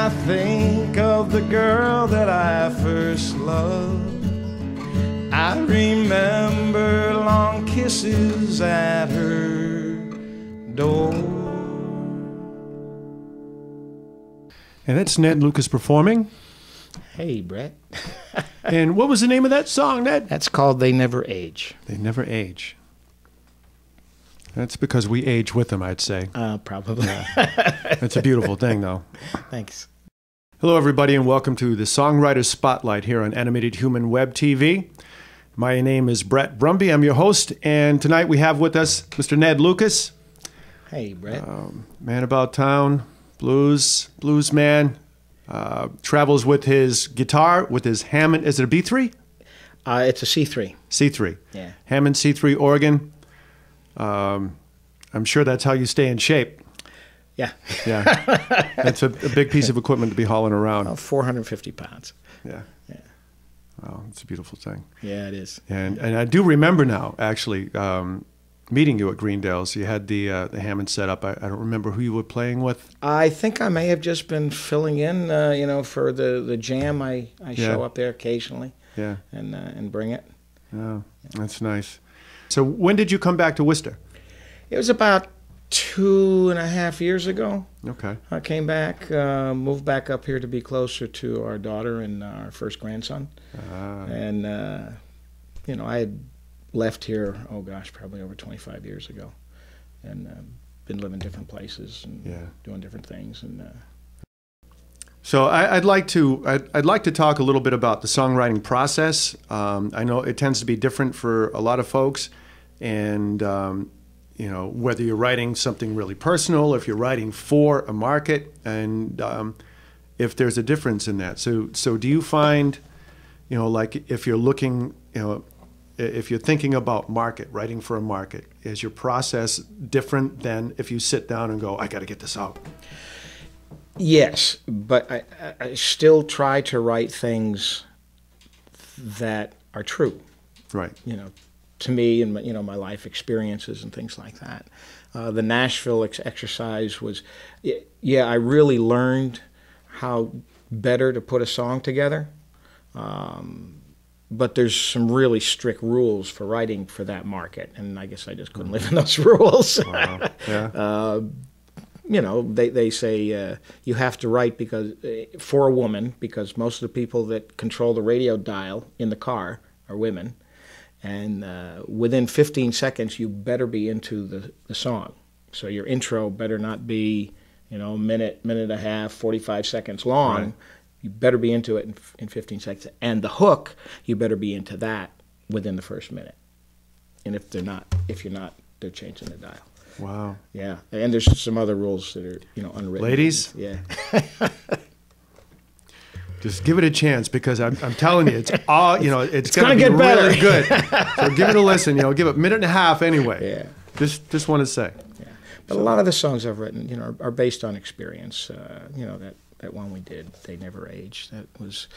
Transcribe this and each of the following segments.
I think of the girl that I first loved, I remember long kisses at her door. And that's Ned Lucas performing. Hey, Brett. And what was the name of that song, Ned? That's called They Never Age. They Never Age. That's because we age with them, I'd say. Probably. It's a beautiful thing, though. Thanks. Hello, everybody, and welcome to the Songwriter Spotlight here on Animated Human Web TV. My name is Brett Brumby. I'm your host, and tonight we have with us Mr. Ned Lucas. Hey, Brett. Man about town, blues man. Travels with his guitar, with his Hammond. Is it a B3? It's a C3. C3. Yeah. Hammond C3 organ. I'm sure that's how you stay in shape. Yeah. Yeah. That's a big piece of equipment to be hauling around. 450 pounds. Yeah. Yeah. Wow, it's a beautiful thing. Yeah, it is. And I do remember now, actually, meeting you at Greendale's. You had the Hammond set up. I don't remember who you were playing with. I think I may have just been filling in, for the jam. I show up there occasionally. Yeah. And bring it. Oh, that's nice. So when did you come back to Worcester? It was about 2.5 years ago. Okay. I came back, moved back up here to be closer to our daughter and our first grandson. And, I had left here, probably over 25 years ago. And been living different places and doing different things. And So I'd like to talk a little bit about the songwriting process. I know it tends to be different for a lot of folks, and whether you're writing something really personal, if you're writing for a market, and if there's a difference in that. So do you find, like if you're looking, if you're thinking about writing for a market, is your process different than if you sit down and go, I got to get this out? Yes, but I still try to write things that are true. Right. To me and my life experiences and things like that. The Nashville exercise was, I really learned how better to put a song together. But there's some really strict rules for writing for that market, and I guess I just couldn't live in those rules. Wow. Yeah. They say you have to write because for a woman, because most of the people that control the radio dial in the car are women, and within 15 seconds you better be into the song. So your intro better not be minute and a half, 45 seconds long. Right. You better be into it in 15 seconds, and the hook you better be into that within the first minute. And if you're not, they're changing the dial. Wow. Yeah, and there's some other rules that are unwritten. Ladies, yeah. Just give it a chance, because I'm telling you, it's all it's going to get better. Really good. So give it a listen. Give it a minute and a half anyway. Yeah. Just want to say. Yeah. But a lot of the songs I've written, are based on experience. That one we did, They Never Age. That was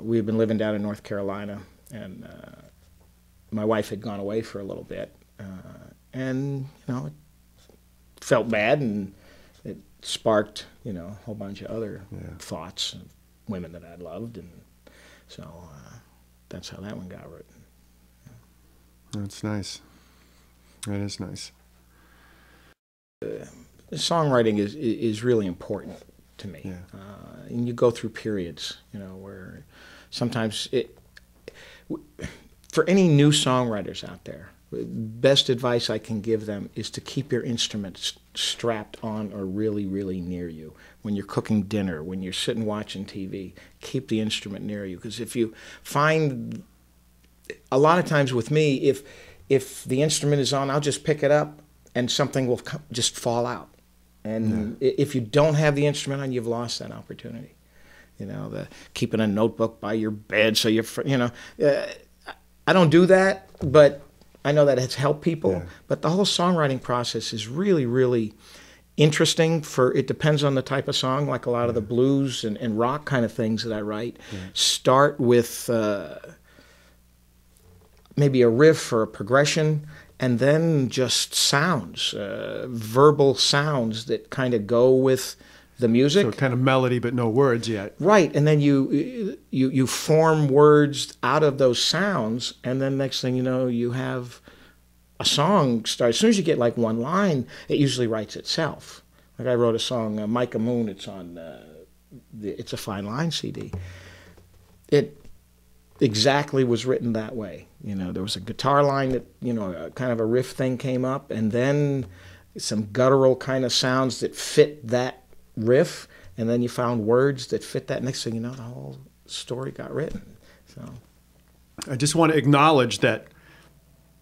we had been living down in North Carolina, and my wife had gone away for a little bit. And it felt bad, and it sparked a whole bunch of other thoughts of women that I loved, and so that's how that one got written. That's nice. That is nice. Songwriting is really important to me, and you go through periods, where sometimes for any new songwriters out there. Best advice I can give them is to keep your instruments strapped on or really, really near you. When you're cooking dinner, when you're sitting watching TV, keep the instrument near you. Because if you find, a lot of times with me, if the instrument is on, I'll just pick it up and something will just fall out. And if you don't have the instrument on, you've lost that opportunity. Keeping a notebook by your bed so I don't do that, but I know that it's helped people, but the whole songwriting process is really, really interesting. It depends on the type of song, like a lot of the blues and rock kind of things that I write. Start with maybe a riff or a progression, and then just sounds, verbal sounds that kind of go with the music. So kind of melody, but no words yet. Right, and then you form words out of those sounds, and then next thing you know, you have a song start. As soon as you get like one line, it usually writes itself. Like I wrote a song, Micah Moon. It's on It's a Fine Line CD. It exactly was written that way. You know, there was a guitar line that, you know, kind of a riff thing came up, and then some guttural kind of sounds that fit that riff, and then you found words that fit that. Next thing you know, the whole story got written. So I just want to acknowledge that,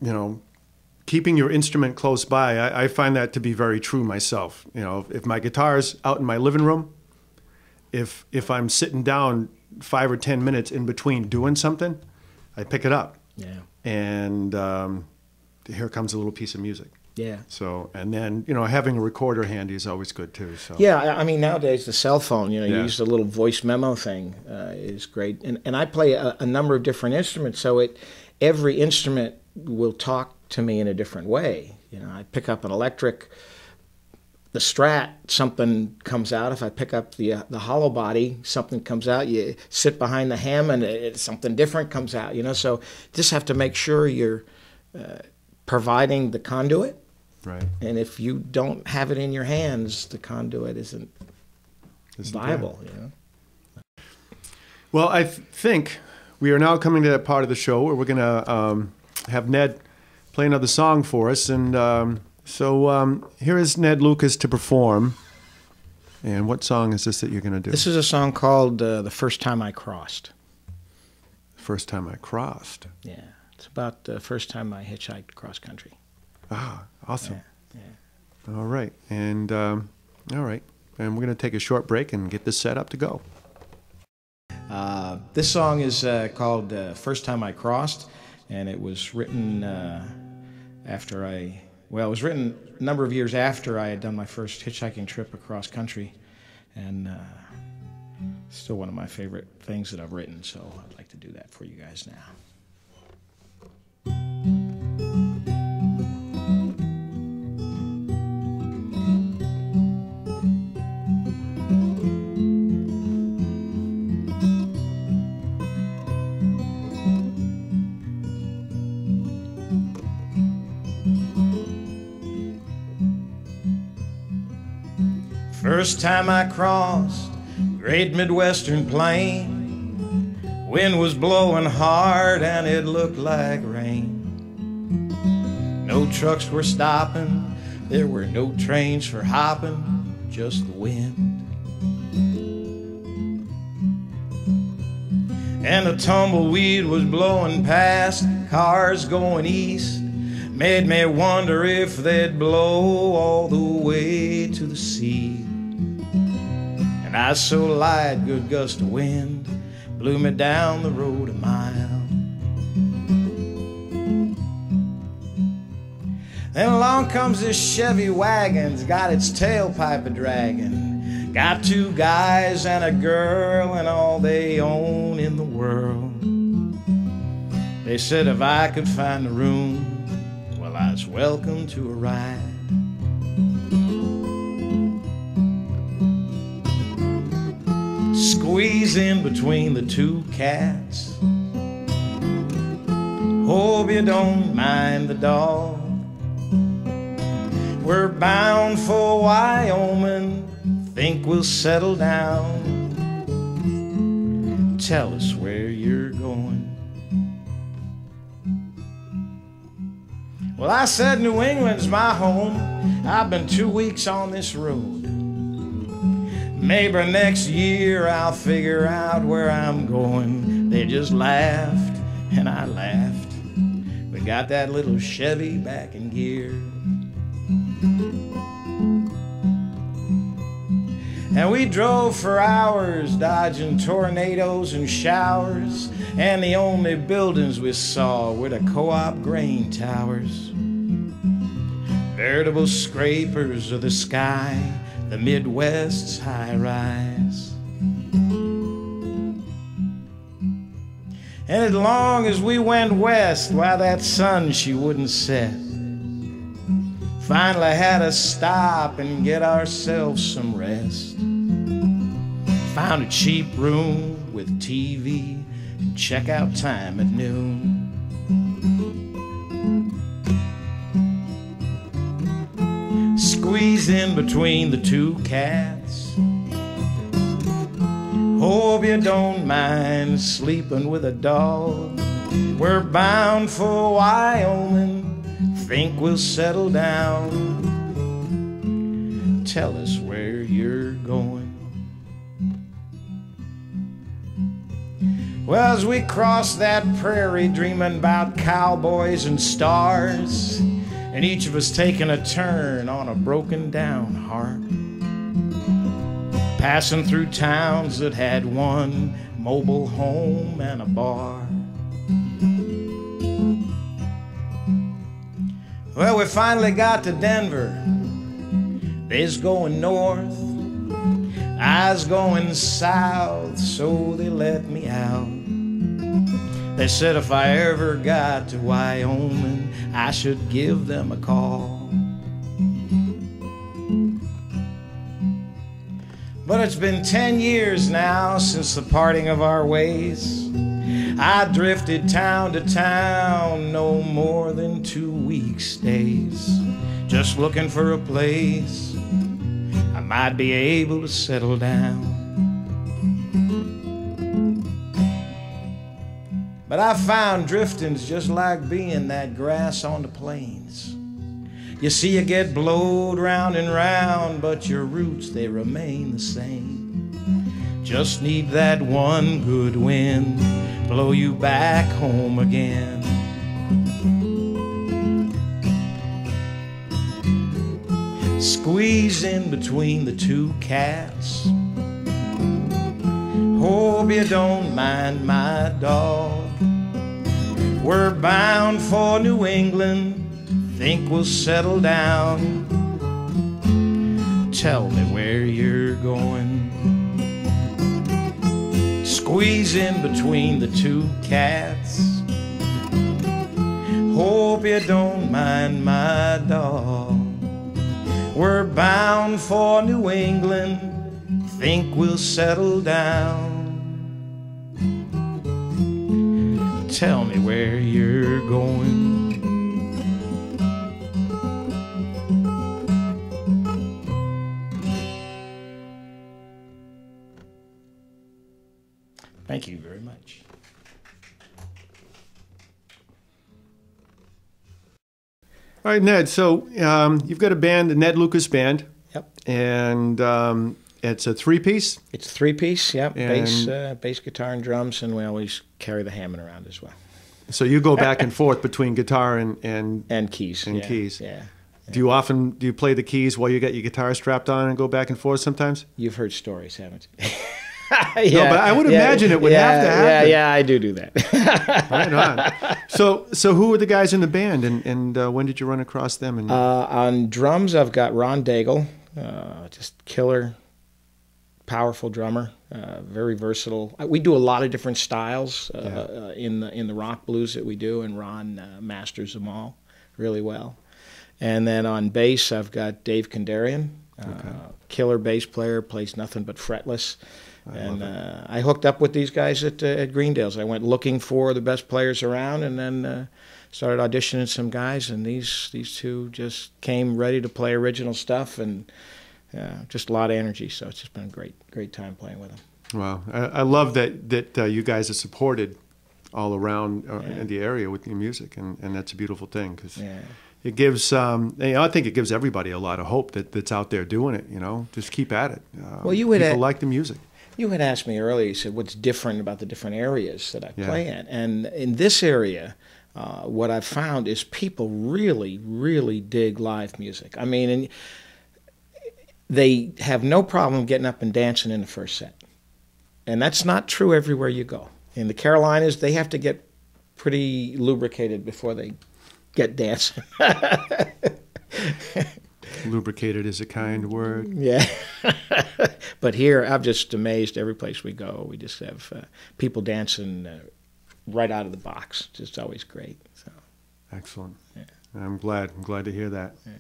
you know, keeping your instrument close by, I find that to be very true myself. You know, if my guitar's out in my living room, if I'm sitting down 5 or 10 minutes in between doing something, I pick it up. yeah, And here comes a little piece of music. yeah. So, and then, you know, having a recorder handy is always good too. So Yeah, I mean, nowadays the cell phone, you know, you Yeah. use the little voice memo thing is great. And I play a number of different instruments, so every instrument will talk to me in a different way. You know, I pick up an electric, the Strat, something comes out. If I pick up the hollow body, something comes out. You sit behind the Hammond, something different comes out. You know, so just have to make sure you're providing the conduit. right. And if you don't have it in your hands, the conduit isn't viable. You know. Well, I think we are now coming to that part of the show where we're going to have Ned play another song for us. And so here is Ned Lucas to perform. And what song is this that you're going to do? This is a song called "The First Time I Crossed." First Time I Crossed. Yeah, it's about the first time I hitchhiked cross country. Ah, awesome. Yeah. All right. And all right. And we're going to take a short break and get this set up to go. This song is called "First Time I Crossed," and it was written after it was written a number of years after I had done my first hitchhiking trip across country, and still one of my favorite things that I've written, so I'd like to do that for you guys now. First time I crossed Great Midwestern Plain, wind was blowing hard and it looked like rain. No trucks were stopping, there were no trains for hopping, just the wind. And the tumbleweed was blowing past, cars going east, made me wonder if they'd blow all the way to the sea. And I so light, good gust of wind blew me down the road a mile. Then along comes this Chevy wagon's got its tailpipe a-dragging, got two guys and a girl and all they own in the world. They said if I could find a room, well, I was welcome to a ride. Squeeze in between the two cats, hope you don't mind the dog. We're bound for Wyoming, think we'll settle down. Tell us where you're going. Well, I said New England's my home, I've been 2 weeks on this road. Maybe next year I'll figure out where I'm going. They just laughed and I laughed. We got that little Chevy back in gear. And we drove for hours, dodging tornadoes and showers, and the only buildings we saw were the co-op grain towers. Veritable scrapers of the sky, the Midwest's high-rise. And as long as we went west, why that sun she wouldn't set. Finally had to stop and get ourselves some rest. Found a cheap room with TV and checkout time at noon. Squeezed in between the two cats. Hope you don't mind sleeping with a dog. We're bound for Wyoming, think we'll settle down. Tell us where you're going. Well, as we crossed that prairie, dreaming about cowboys and stars, and each of us taking a turn on a broken down heart, passing through towns that had one mobile home and a bar. Well, we finally got to Denver. They's going north, I's going south, so they let me out. They said if I ever got to Wyoming, I should give them a call. But it's been 10 years now since the parting of our ways. I drifted town to town, no more than 2 week stays, just looking for a place I might be able to settle down. But I found drifting's just like being that grass on the plains. You see, you get blowed round and round, but your roots, they remain the same. Just need that one good wind, blow you back home again. Squeeze in between the two cats. Hope you don't mind my dog. We're bound for New England, think we'll settle down. Tell me where you're going. Squeeze in between the two cats. Hope you don't mind my dog. We're bound for New England, think we'll settle down. Tell me where you're going. Thank you very much. All right, Ned. So you've got a band, the Ned Lucas Band. Yep. And it's a three-piece? It's a three-piece, yep. And Bass, guitar, and drums, and we always carry the Hammond around as well. So you go back and forth between guitar and keys. And yeah, keys. Yeah. Do you play the keys while you got your guitar strapped on and go back and forth sometimes? You've heard stories, haven't you? Yeah, no, but I would imagine it would have to happen. Yeah, I do that. Right on. So who were the guys in the band, and when did you run across them? And on drums, I've got Ron Daigle, just killer, powerful drummer, very versatile. We do a lot of different styles in the rock blues that we do, and Ron masters them all really well. And then on bass, I've got Dave Kandarian, killer bass player, plays nothing but fretless. I hooked up with these guys at Greendale's. I went looking for the best players around, and then started auditioning some guys. And these two just came ready to play original stuff, and just a lot of energy. So it's just been a great time playing with them. Wow, I love that you guys are supported all around in the area with your music, and that's a beautiful thing because. Yeah. It gives, I think it gives everybody a lot of hope that's out there doing it. Just keep at it. Well, people like the music. You had asked me earlier. You said, "What's different about the different areas that I play in?" And in this area, what I've found is people really, really dig live music. I mean, and they have no problem getting up and dancing in the first set, and that's not true everywhere you go. In the Carolinas, they have to get pretty lubricated before they get dancing. Lubricated is a kind word. Yeah. But here, I'm just amazed every place we go. We just have people dancing right out of the box. Just always great. So. Excellent. Yeah. I'm glad to hear that. Yeah.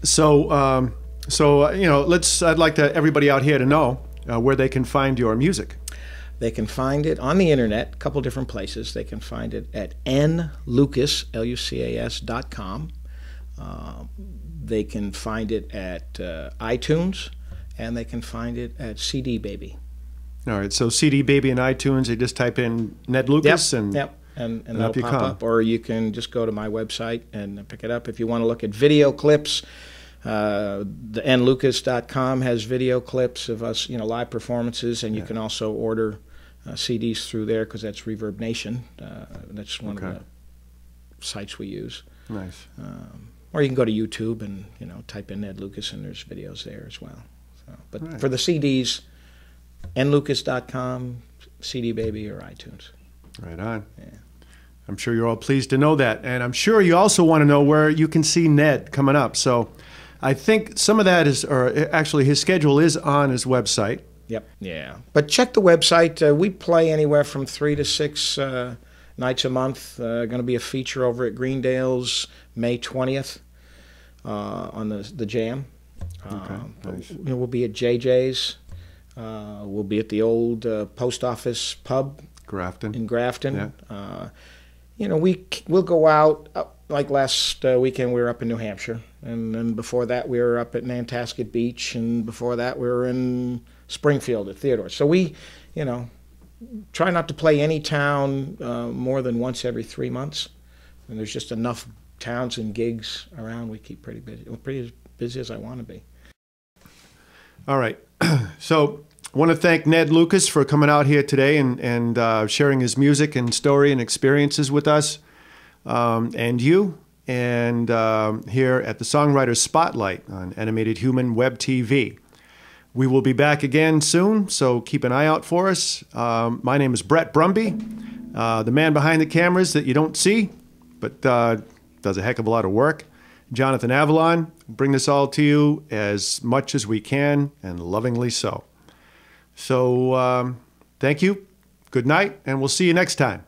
So So, I'd like everybody out here to know where they can find your music. They can find it on the internet, a couple different places. They can find it at nlucas, lucas.com. They can find it at iTunes, and they can find it at CD Baby. All right, so CD Baby and iTunes, you just type in Ned Lucas and that'll pop up. Or you can just go to my website and pick it up. If you want to look at video clips, the nlucas.com has video clips of us, live performances, and you can also order CDs through there because that's Reverb Nation. That's one of the sites we use. Nice. Or you can go to YouTube and type in Ned Lucas, and there's videos there as well. So, but for the CDs, nlucas.com, CD Baby, or iTunes. Right on. Yeah. I'm sure you're all pleased to know that, and I'm sure you also want to know where you can see Ned coming up. So, I think some of that is, or actually, his schedule is on his website. Yep. Yeah. But check the website. We play anywhere from 3 to 6 nights a month. Going to be a feature over at Greendale's May 20th on the Jam. Nice. We'll be at JJ's. We'll be at the old post office pub in Grafton. Yeah. We'll go out. Like last weekend, we were up in New Hampshire, and then before that, we were up at Nantasket Beach, and before that, we were in Springfield at Theodore. So we, try not to play any town more than once every 3 months. And there's just enough towns and gigs around. We keep pretty busy. We're pretty as busy as I want to be. All right. So I want to thank Ned Lucas for coming out here today and sharing his music and story and experiences with us. And you, and here at the Songwriter Spotlight on Animated Human Web TV. We will be back again soon, so keep an eye out for us. My name is Brett Brumby, the man behind the cameras that you don't see, but does a heck of a lot of work. Jonathan Avalon, bring this all to you as much as we can, and lovingly so. So thank you, good night, and we'll see you next time.